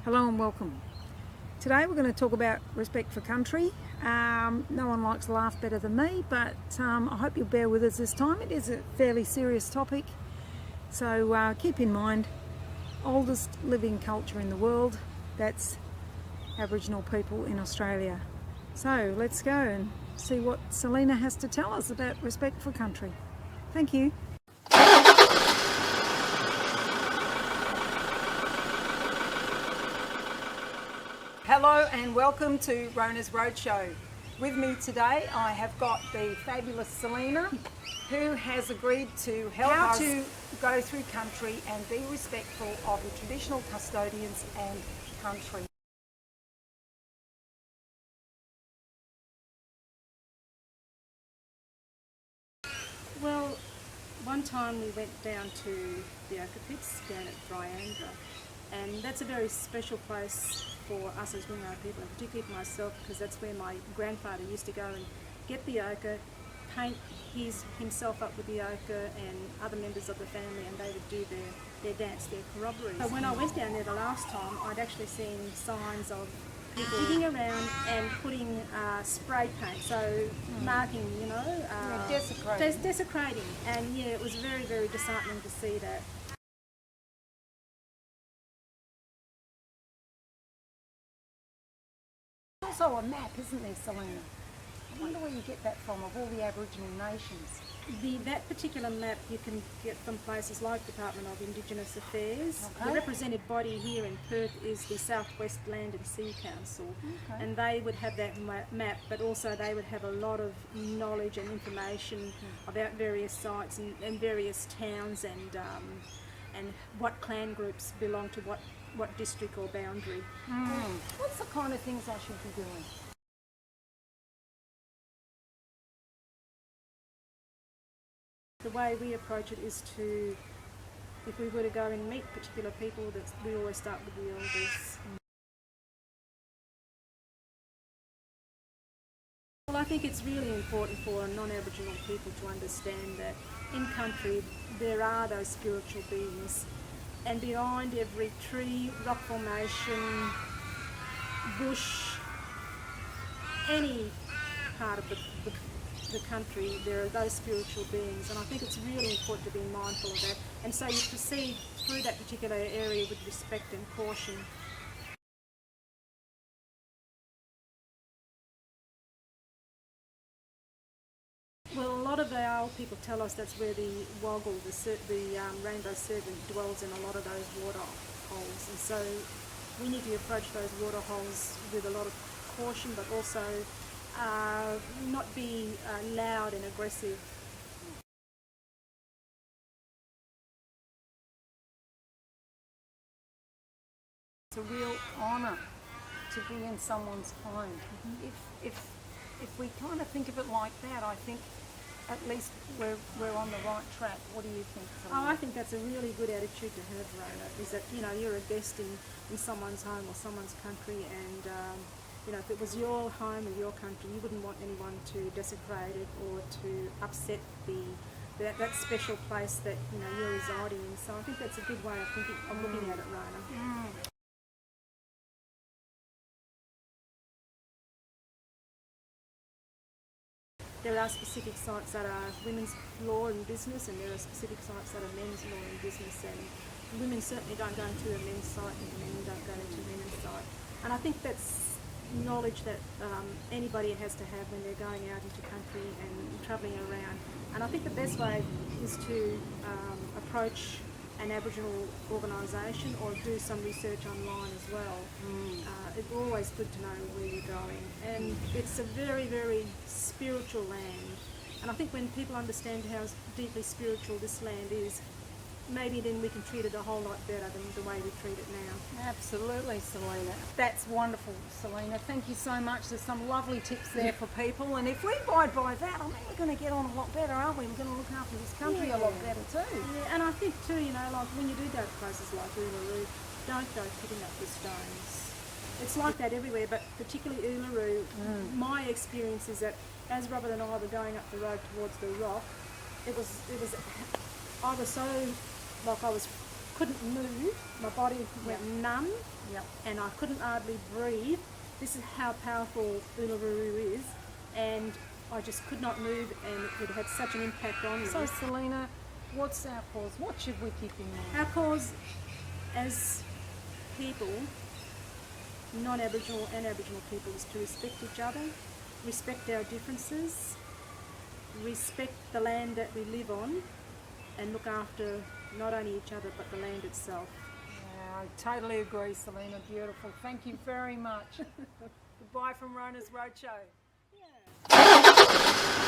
Hello and welcome. Today we're going to talk about respect for country. No one likes to laugh better than me, but I hope you'll bear with us this time. It is a fairly serious topic, so keep in mind, oldest living culture in the world, that's Aboriginal people in Australia. So let's go and see what Selina has to tell us about respect for country. Thank you. Hello and welcome to Rona's Roadshow. With me today I have got the fabulous Selina, who has agreed to help us to go through country and be respectful of the traditional custodians and country. Well, one time we went down to the Ochre Pits down at Ballardong, and that's a very special place for us as Wimmera people, and particularly for myself, because that's where my grandfather used to go and get the ochre, paint himself up with the ochre and other members of the family, and they would do their dance, their corroboree. So when I went down there the last time, I'd actually seen signs of people digging around and putting spray paint, so marking, desecrating, and yeah, it was very, very disheartening to see that. Also a map, isn't there, Selina? I wonder where you get that from, of all the Aboriginal nations. That particular map you can get from places like Department of Indigenous Affairs. Okay. The represented body here in Perth is the South West Land and Sea Council, and they would have that map, but also they would have a lot of knowledge and information about various sites and various towns and what clan groups belong to what district or boundary. What's the kind of things I should be doing? The way we approach it is to, if we were to go and meet particular people, that we always start with the elders. Well, I think it's really important for non-Aboriginal people to understand that in country there are those spiritual beings, and behind every tree, rock formation, bush, any part of the country, there are those spiritual beings, and I think it's really important to be mindful of that, and so you proceed through that particular area with respect and caution. Well, a lot of our old people tell us that's where the woggle, the rainbow serpent, dwells in a lot of those water holes, and so we need to approach those water holes with a lot of caution, but also not be loud and aggressive. It's a real honour to be in someone's home. If we kind of think of it like that, I think at least we're on the right track. What do you think, Selina? Oh, I think that's a really good attitude to have, Rona, is that, you're a guest in someone's home or someone's country, and if it was your home or your country, you wouldn't want anyone to desecrate it or to upset that special place that you're residing in. So I think that's a good way of looking at it, Rona. There are specific sites that are women's law and business, and there are specific sites that are men's law and business, and women certainly don't go to a men's site and men don't go into a men's site. And I think that's knowledge that anybody has to have when they're going out into country and travelling around. And I think the best way is to approach an Aboriginal organisation or do some research online as well. It's always good to know where you're going, and it's a very, very spiritual land, and I think when people understand how deeply spiritual this land is, maybe then we can treat it a whole lot better than the way we treat it now. Absolutely, Selina. That's wonderful, Selina. Thank you so much. There's some lovely tips there for people, and if we abide by that, I mean, we're going to get on a lot better, aren't we? We're going to look after this country a lot better too. Yeah, and I think too, like when you do go to places like Uluru, don't go picking up the stones. It's like that everywhere, but particularly Uluru, my experience is that as Robert and I were going up the road towards the rock, I was so, like I was couldn't move. My body went numb, and I couldn't hardly breathe. This is how powerful Uluru is, and I just could not move, and it had such an impact on me. So Selina, what's our cause? What should we keep in mind? Our cause as people, non-Aboriginal and Aboriginal people, is to respect each other, respect our differences, respect the land that we live on, and look after not only each other but the land itself. Yeah, I totally agree, Selina. Beautiful. Thank you very much. Goodbye from Rona's Roadshow. Yeah.